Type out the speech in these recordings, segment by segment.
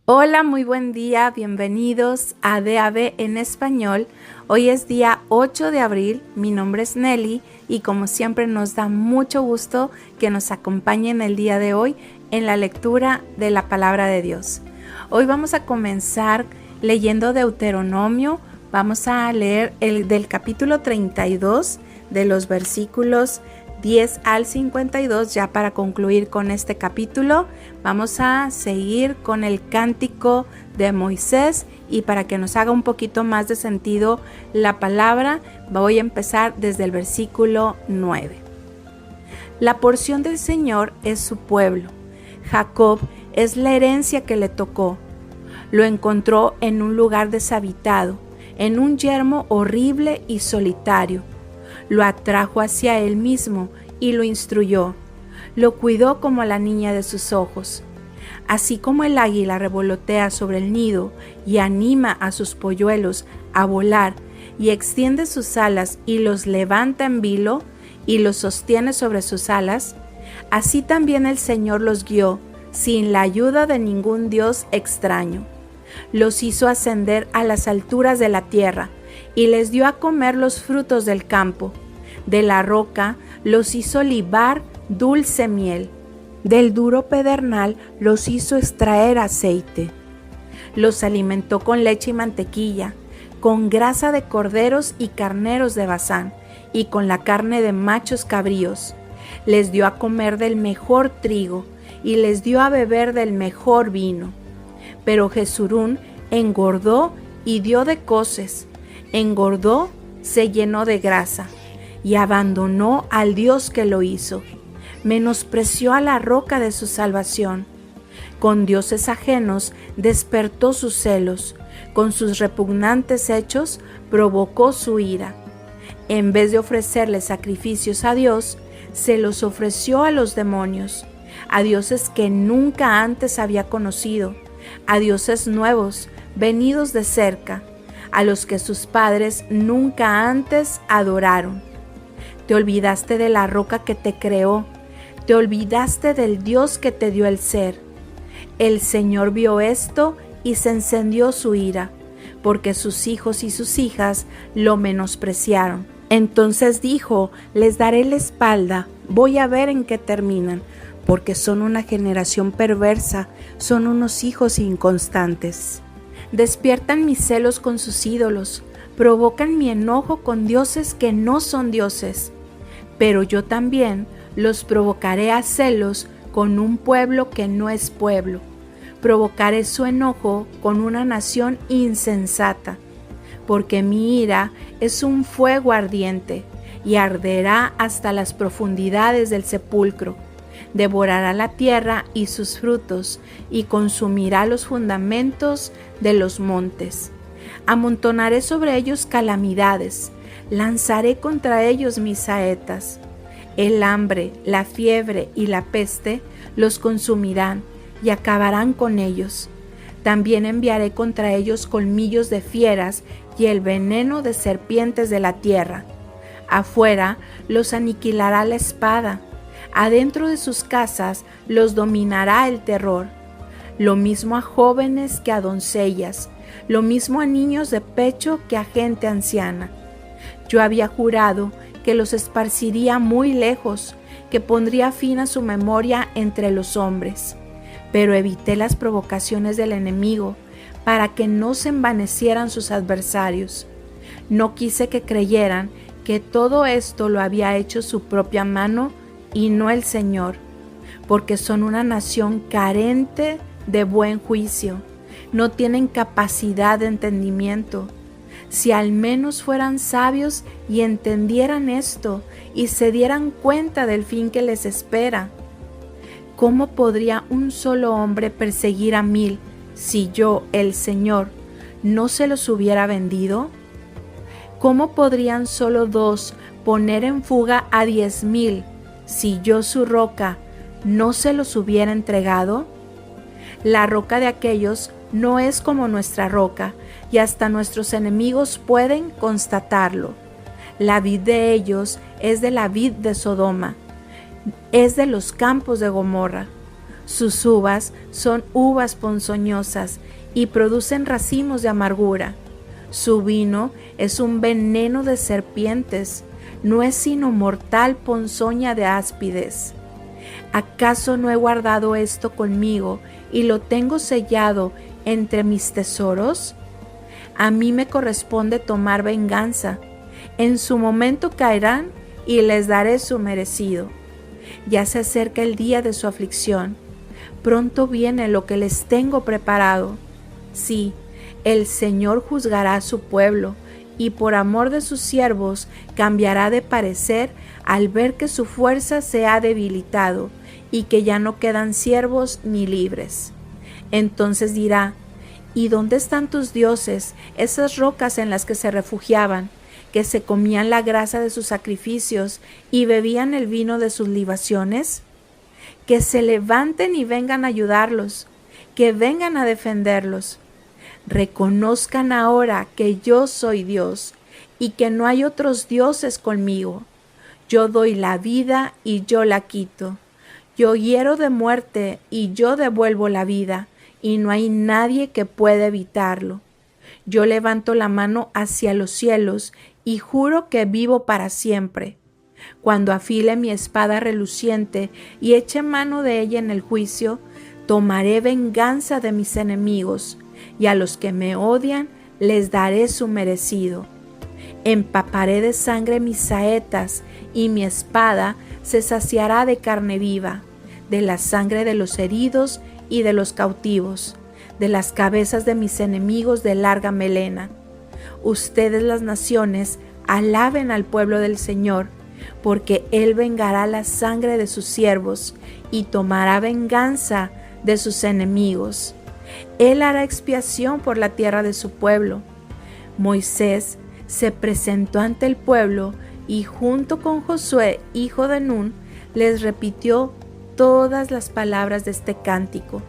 Hola, muy buen día, bienvenidos a DAB en español. Hoy es día 8 de abril, mi nombre es Nelly y como siempre nos da mucho gusto que nos acompañen el día de hoy en la lectura de la palabra de Dios. Hoy vamos a comenzar leyendo Deuteronomio, vamos a leer del capítulo 32 de los versículos 10 al 52, ya para concluir con este capítulo. Vamos a seguir con el cántico de Moisés y para que nos haga un poquito más de sentido la palabra, voy a empezar desde el versículo 9. La porción del Señor es su pueblo. Jacob es la herencia que le tocó. Lo encontró en un lugar deshabitado, en un yermo horrible y solitario. Lo atrajo hacia él mismo y lo instruyó. Lo cuidó como a la niña de sus ojos. Así como el águila revolotea sobre el nido y anima a sus polluelos a volar y extiende sus alas y los levanta en vilo y los sostiene sobre sus alas, así también el Señor los guió sin la ayuda de ningún dios extraño. Los hizo ascender a las alturas de la tierra y les dio a comer los frutos del campo. De la roca los hizo libar dulce miel. Del duro pedernal los hizo extraer aceite. Los alimentó con leche y mantequilla, con grasa de corderos y carneros de Basán, y con la carne de machos cabríos. Les dio a comer del mejor trigo, y les dio a beber del mejor vino. Pero Jesurún engordó y dio de coces, engordó, se llenó de grasa, y abandonó al Dios que lo hizo. Menospreció a la roca de su salvación. Con dioses ajenos despertó sus celos, con sus repugnantes hechos provocó su ira. En vez de ofrecerle sacrificios a Dios, se los ofreció a los demonios, a dioses que nunca antes había conocido, a dioses nuevos, venidos de cerca, a los que sus padres nunca antes adoraron. Te olvidaste de la roca que te creó, te olvidaste del Dios que te dio el ser. El Señor vio esto y se encendió su ira, porque sus hijos y sus hijas lo menospreciaron. Entonces dijo: les daré la espalda, voy a ver en qué terminan, porque son una generación perversa, son unos hijos inconstantes. Despiertan mis celos con sus ídolos, provocan mi enojo con dioses que no son dioses. Pero yo también los provocaré a celos con un pueblo que no es pueblo. Provocaré su enojo con una nación insensata, porque mi ira es un fuego ardiente y arderá hasta las profundidades del sepulcro. Devorará la tierra y sus frutos y consumirá los fundamentos de los montes. Amontonaré sobre ellos calamidades, lanzaré contra ellos mis saetas. El hambre, la fiebre y la peste los consumirán y acabarán con ellos. También enviaré contra ellos colmillos de fieras y el veneno de serpientes de la tierra. Afuera los aniquilará la espada, adentro de sus casas los dominará el terror. Lo mismo a jóvenes que a doncellas, lo mismo a niños de pecho que a gente anciana. Yo había jurado que los esparciría muy lejos, que pondría fin a su memoria entre los hombres. Pero evité las provocaciones del enemigo, para que no se envanecieran sus adversarios. No quise que creyeran que todo esto lo había hecho su propia mano y no el Señor, porque son una nación carente de buen juicio, no tienen capacidad de entendimiento. Si al menos fueran sabios y entendieran esto y se dieran cuenta del fin que les espera. ¿Cómo podría un solo hombre perseguir a 1000 si yo, el Señor, no se los hubiera vendido? ¿Cómo podrían solo 2 poner en fuga a 10,000 si yo, su roca, no se los hubiera entregado? La roca de aquellos no es como nuestra roca, y hasta nuestros enemigos pueden constatarlo. La vid de ellos es de la vid de Sodoma, es de los campos de Gomorra. Sus uvas son uvas ponzoñosas y producen racimos de amargura. Su vino es un veneno de serpientes, no es sino mortal ponzoña de áspides. ¿Acaso no he guardado esto conmigo y lo tengo sellado entre mis tesoros? A mí me corresponde tomar venganza. En su momento caerán y les daré su merecido. Ya se acerca el día de su aflicción. Pronto viene lo que les tengo preparado. Sí, el Señor juzgará a su pueblo y por amor de sus siervos cambiará de parecer al ver que su fuerza se ha debilitado y que ya no quedan siervos ni libres. Entonces dirá: ¿y dónde están tus dioses, esas rocas en las que se refugiaban, que se comían la grasa de sus sacrificios y bebían el vino de sus libaciones? Que se levanten y vengan a ayudarlos, que vengan a defenderlos. Reconozcan ahora que yo soy Dios y que no hay otros dioses conmigo. Yo doy la vida y yo la quito. Yo hiero de muerte y yo devuelvo la vida, y no hay nadie que pueda evitarlo. Yo levanto la mano hacia los cielos y juro que vivo para siempre. Cuando afile mi espada reluciente y eche mano de ella en el juicio, tomaré venganza de mis enemigos, y a los que me odian les daré su merecido. Empaparé de sangre mis saetas, y mi espada se saciará de carne viva, de la sangre de los heridos y de los cautivos, de las cabezas de mis enemigos de larga melena. Ustedes, las naciones, alaben al pueblo del Señor, porque Él vengará la sangre de sus siervos y tomará venganza de sus enemigos. Él hará expiación por la tierra de su pueblo. Moisés se presentó ante el pueblo y junto con Josué, hijo de Nun, les repitió todas las palabras de este cántico.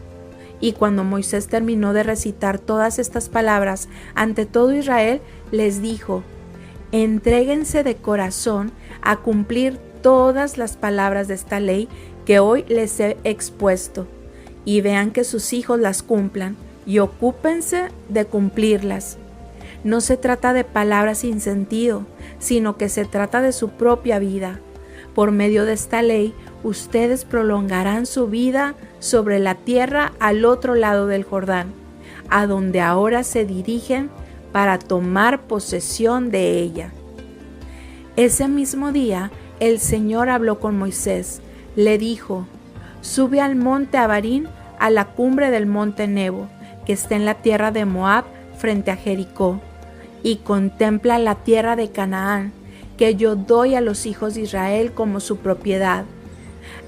Y cuando Moisés terminó de recitar todas estas palabras ante todo Israel, les dijo: entréguense de corazón a cumplir todas las palabras de esta ley que hoy les he expuesto, y vean que sus hijos las cumplan, y ocúpense de cumplirlas. No se trata de palabras sin sentido, sino que se trata de su propia vida. Por medio de esta ley, ustedes prolongarán su vida sobre la tierra al otro lado del Jordán, a donde ahora se dirigen para tomar posesión de ella. Ese mismo día, el Señor habló con Moisés. Le dijo: sube al monte Abarín, a la cumbre del monte Nebo, que está en la tierra de Moab, frente a Jericó, y contempla la tierra de Canaán, que yo doy a los hijos de Israel como su propiedad.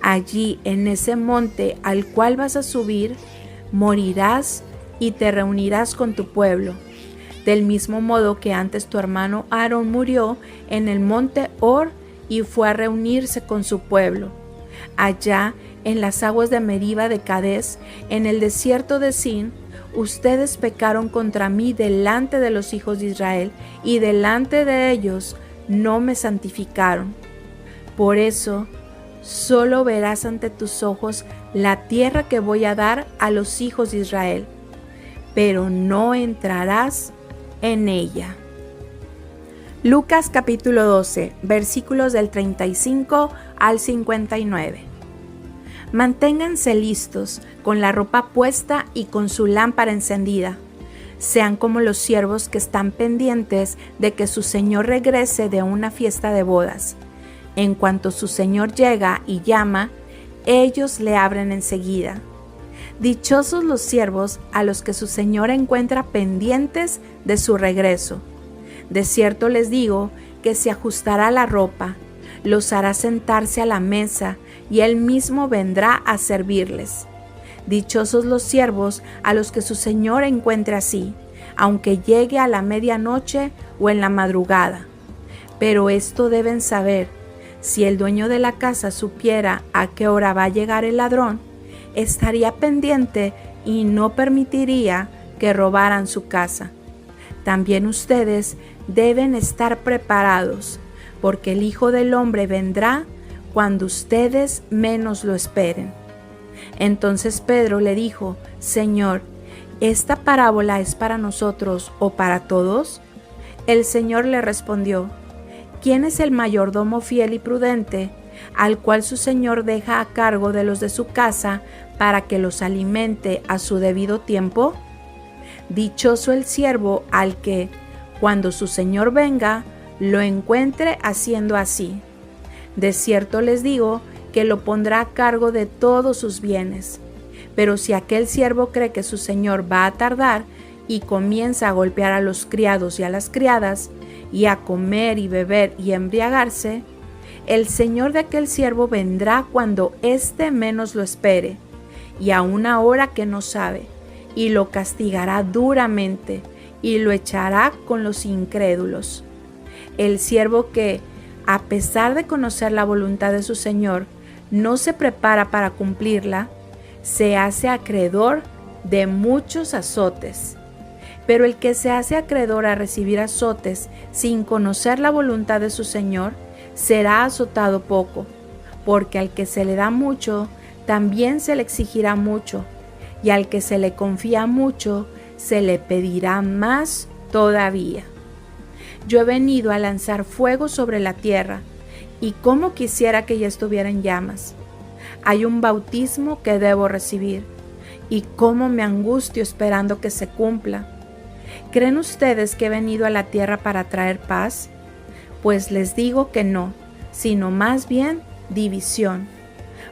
Allí, en ese monte al cual vas a subir, morirás y te reunirás con tu pueblo, del mismo modo que antes tu hermano Aarón murió en el monte Hor y fue a reunirse con su pueblo. Allá, en las aguas de Meriba de Cades, en el desierto de Sin, ustedes pecaron contra mí delante de los hijos de Israel, y delante de ellos no me santificaron. Por eso, solo verás ante tus ojos la tierra que voy a dar a los hijos de Israel, pero no entrarás en ella. Lucas capítulo 12, versículos del 35 al 59. Manténganse listos, con la ropa puesta y con su lámpara encendida. Sean como los siervos que están pendientes de que su señor regrese de una fiesta de bodas. En cuanto su señor llega y llama, ellos le abren enseguida. Dichosos los siervos a los que su señor encuentra pendientes de su regreso. De cierto les digo que se ajustará la ropa, los hará sentarse a la mesa, y él mismo vendrá a servirles. Dichosos los siervos a los que su señor encuentre así, aunque llegue a la medianoche o en la madrugada. Pero esto deben saber: si el dueño de la casa supiera a qué hora va a llegar el ladrón, estaría pendiente y no permitiría que robaran su casa. También ustedes deben estar preparados, porque el Hijo del Hombre vendrá cuando ustedes menos lo esperen. Entonces Pedro le dijo: Señor, ¿esta parábola es para nosotros o para todos? El Señor le respondió: ¿Quién es el mayordomo fiel y prudente, al cual su señor deja a cargo de los de su casa para que los alimente a su debido tiempo? Dichoso el siervo al que, cuando su señor venga, lo encuentre haciendo así. De cierto les digo que lo pondrá a cargo de todos sus bienes. Pero si aquel siervo cree que su señor va a tardar y comienza a golpear a los criados y a las criadas, y a comer y beber y embriagarse, el señor de aquel siervo vendrá cuando éste menos lo espere, y a una hora que no sabe, y lo castigará duramente, y lo echará con los incrédulos. El siervo que, a pesar de conocer la voluntad de su señor, no se prepara para cumplirla, se hace acreedor de muchos azotes. Pero el que se hace acreedor a recibir azotes sin conocer la voluntad de su señor, será azotado poco, porque al que se le da mucho, también se le exigirá mucho, y al que se le confía mucho, se le pedirá más todavía. Yo he venido a lanzar fuego sobre la tierra, y cómo quisiera que ya estuviera en llamas. Hay un bautismo que debo recibir, y cómo me angustio esperando que se cumpla. ¿Creen ustedes que he venido a la tierra para traer paz? Pues les digo que no, sino más bien división.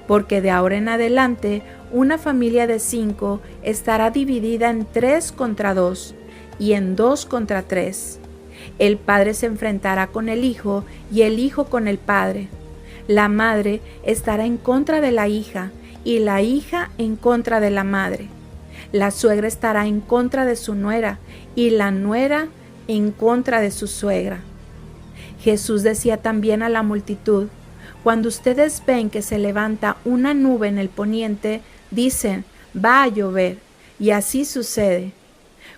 Porque de ahora en adelante, una familia de 5 estará dividida en 3 contra 2 y en 2 contra 3. El padre se enfrentará con el hijo y el hijo con el padre. La madre estará en contra de la hija y la hija en contra de la madre. La suegra estará en contra de su nuera y la nuera en contra de su suegra. Jesús decía también a la multitud: cuando ustedes ven que se levanta una nube en el poniente, dicen: va a llover, y así sucede.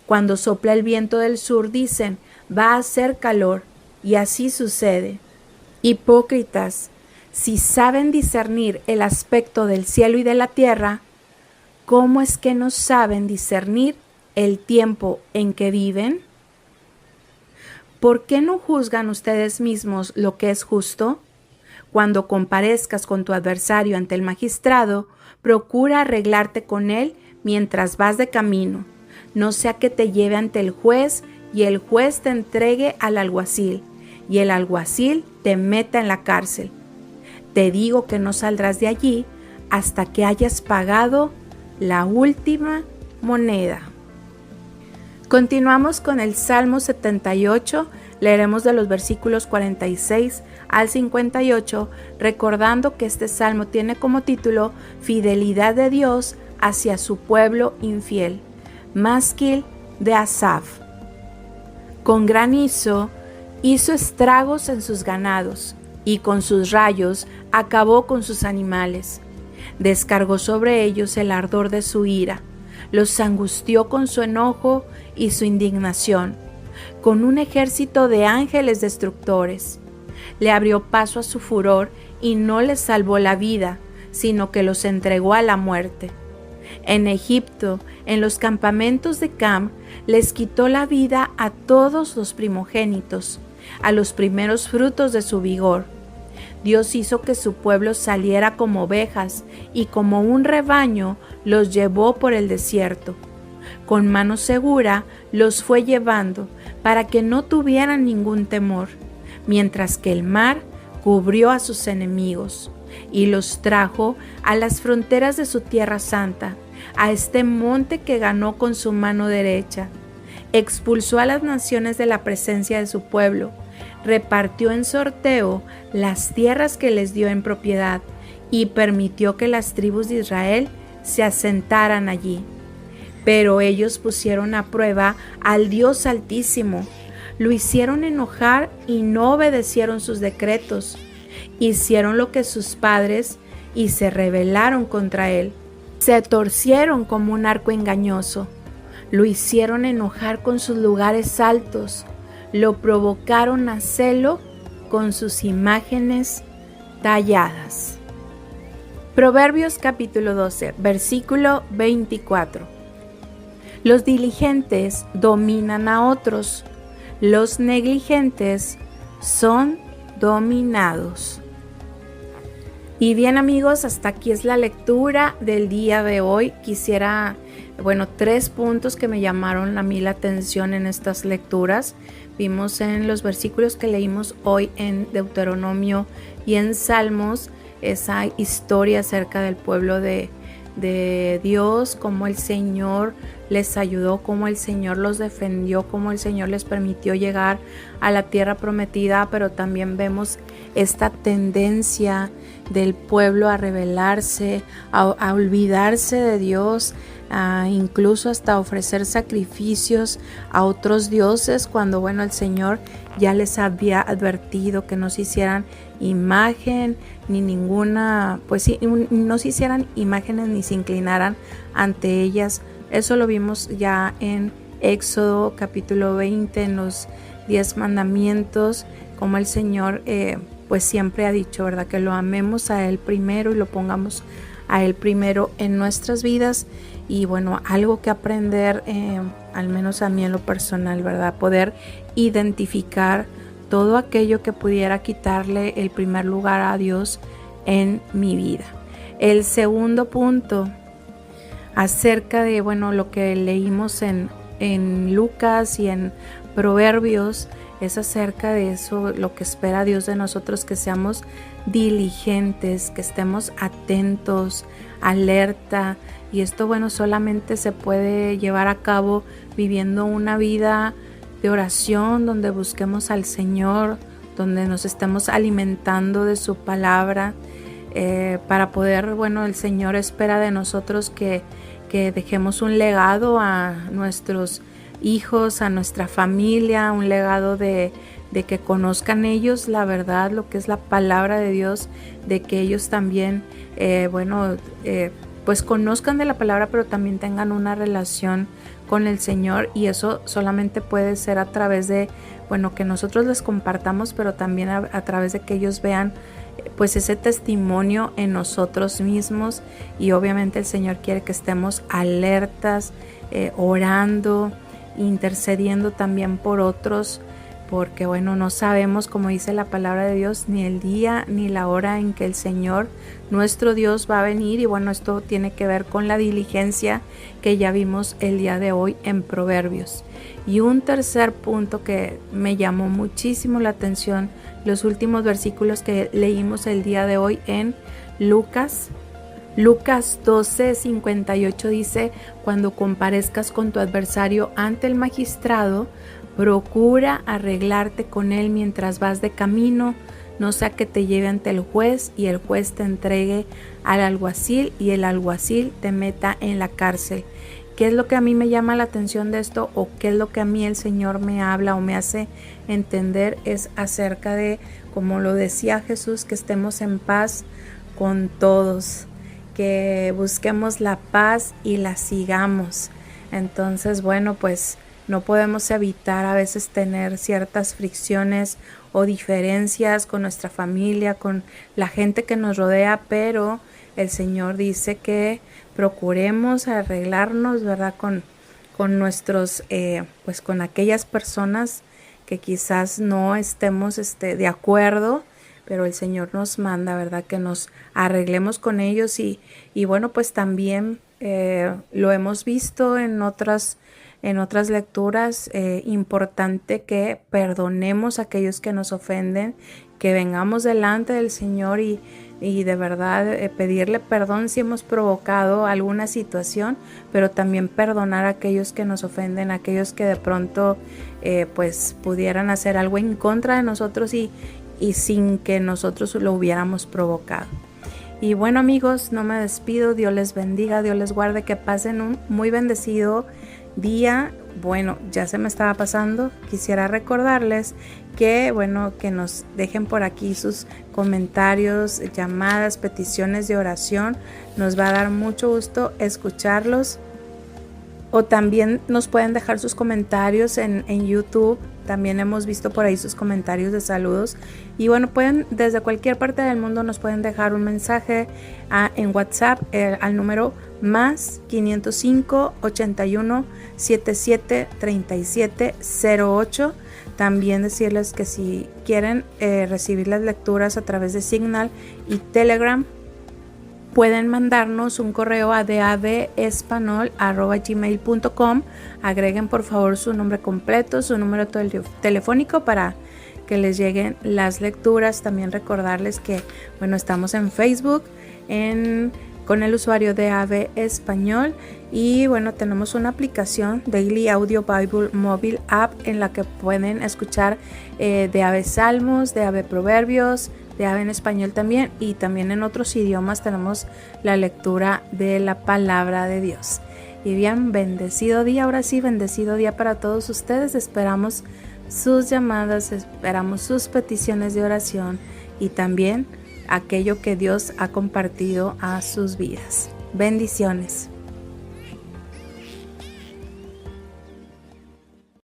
Cuando sopla el viento del sur, dicen: va a hacer calor, y así sucede. Hipócritas, si saben discernir el aspecto del cielo y de la tierra, ¿cómo es que no saben discernir el tiempo en que viven? ¿Por qué no juzgan ustedes mismos lo que es justo? Cuando comparezcas con tu adversario ante el magistrado, procura arreglarte con él mientras vas de camino, no sea que te lleve ante el juez y el juez te entregue al alguacil y el alguacil te meta en la cárcel. Te digo que no saldrás de allí hasta que hayas pagado la última moneda. Continuamos con el Salmo 78, leeremos de los versículos 46 al 58, recordando que este salmo tiene como título Fidelidad de Dios hacia su pueblo infiel. Másquil de Asaf. Con granizo hizo estragos en sus ganados, y con sus rayos acabó con sus animales. Descargó sobre ellos el ardor de su ira, los angustió con su enojo y su indignación, con un ejército de ángeles destructores. Le abrió paso a su furor y no les salvó la vida, sino que los entregó a la muerte. En Egipto, en los campamentos de Cam, les quitó la vida a todos los primogénitos, a los primeros frutos de su vigor. Dios hizo que su pueblo saliera como ovejas y como un rebaño los llevó por el desierto. Con mano segura los fue llevando para que no tuvieran ningún temor, mientras que el mar cubrió a sus enemigos y los trajo a las fronteras de su tierra santa, a este monte que ganó con su mano derecha. Expulsó a las naciones de la presencia de su pueblo, repartió en sorteo las tierras que les dio en propiedad y permitió que las tribus de Israel se asentaran allí. Pero ellos pusieron a prueba al Dios Altísimo, lo hicieron enojar y no obedecieron sus decretos. Hicieron lo que sus padres y se rebelaron contra él. Se torcieron como un arco engañoso. Lo hicieron enojar con sus lugares altos. Lo provocaron a celo con sus imágenes talladas. Proverbios capítulo 12, versículo 24. Los diligentes dominan a otros, los negligentes son dominados. Y bien amigos, hasta aquí es la lectura del día de hoy. Quisiera, 3 puntos que me llamaron a mí la atención en estas lecturas. Vimos en los versículos que leímos hoy en Deuteronomio y en Salmos esa historia acerca del pueblo de Dios, cómo el Señor les ayudó, cómo el Señor los defendió, cómo el Señor les permitió llegar a la tierra prometida, pero también vemos esta tendencia del pueblo a rebelarse, a olvidarse de Dios, incluso hasta ofrecer sacrificios a otros dioses, cuando el Señor ya les había advertido que no se hicieran imagen ni ninguna, no se hicieran imágenes ni se inclinaran ante ellas. Eso lo vimos ya en Éxodo capítulo 20, en los 10 mandamientos, como el Señor siempre ha dicho, ¿verdad? Que lo amemos a Él primero y lo pongamos a Él primero en nuestras vidas. Y algo que aprender, al menos a mí en lo personal, ¿verdad? Poder identificar todo aquello que pudiera quitarle el primer lugar a Dios en mi vida. El segundo punto, acerca de lo que leímos en Lucas y en Proverbios, es acerca de eso, lo que espera Dios de nosotros, que seamos diligentes, que estemos atentos, alerta. Y esto solamente se puede llevar a cabo viviendo una vida de oración, donde busquemos al Señor, donde nos estemos alimentando de su palabra, para poder, el Señor espera de nosotros que dejemos un legado a nuestros hijos, a nuestra familia, un legado de que conozcan ellos la verdad, lo que es la palabra de Dios, de que ellos también, conozcan de la palabra, pero también tengan una relación con el Señor. Y eso solamente puede ser a través de, que nosotros les compartamos, pero también a través de que ellos vean ese testimonio en nosotros mismos. Y obviamente el Señor quiere que estemos alertas, orando, intercediendo también por otros, porque no sabemos, como dice la palabra de Dios, ni el día ni la hora en que el Señor, nuestro Dios, va a venir. Y esto tiene que ver con la diligencia que ya vimos el día de hoy en Proverbios. Y un tercer punto que me llamó muchísimo la atención, los últimos versículos que leímos el día de hoy en Lucas 12:58 dice: cuando comparezcas con tu adversario ante el magistrado, procura arreglarte con él mientras vas de camino, no sea que te lleve ante el juez y el juez te entregue al alguacil y el alguacil te meta en la cárcel. ¿Qué es lo que a mí me llama la atención de esto, o qué es lo que a mí el Señor me habla o me hace entender? Es acerca de, como lo decía Jesús, que estemos en paz con todos, que busquemos la paz y la sigamos. Entonces, no podemos evitar a veces tener ciertas fricciones o diferencias con nuestra familia, con la gente que nos rodea, pero el Señor dice que procuremos arreglarnos, ¿verdad? Con nuestros, con aquellas personas que quizás no estemos de acuerdo, pero el Señor nos manda, ¿verdad? Que nos arreglemos con ellos y también lo hemos visto en otras lecturas, importante que perdonemos a aquellos que nos ofenden, que vengamos delante del Señor y de verdad pedirle perdón si hemos provocado alguna situación, pero también perdonar a aquellos que nos ofenden, a aquellos que de pronto pudieran hacer algo en contra de nosotros y sin que nosotros lo hubiéramos provocado. Y amigos, no me despido. Dios les bendiga, Dios les guarde, que pasen un muy bendecido día. Ya se me estaba pasando, quisiera recordarles que que nos dejen por aquí sus comentarios, llamadas, peticiones de oración. Nos va a dar mucho gusto escucharlos. o también nos pueden dejar sus comentarios en YouTube. También hemos visto por ahí sus comentarios de saludos. Y bueno, pueden desde cualquier parte del mundo nos pueden dejar un mensaje en WhatsApp al número más 505 81 77 37 08. También decirles que si quieren recibir las lecturas a través de Signal y Telegram, pueden mandarnos un correo a davespanol@gmail.com. Agreguen por favor su nombre completo, su número telefónico para que les lleguen las lecturas. También recordarles que bueno, estamos en Facebook con el usuario de DAV Español, y bueno, tenemos una aplicación Daily Audio Bible Mobile App en la que pueden escuchar DAV Salmos, DAV Proverbios, DAV en español también, y también en otros idiomas tenemos la lectura de la palabra de Dios. Y bien, bendecido día, ahora sí, bendecido día para todos ustedes. Esperamos sus llamadas, esperamos sus peticiones de oración y también aquello que Dios ha compartido a sus vidas. Bendiciones.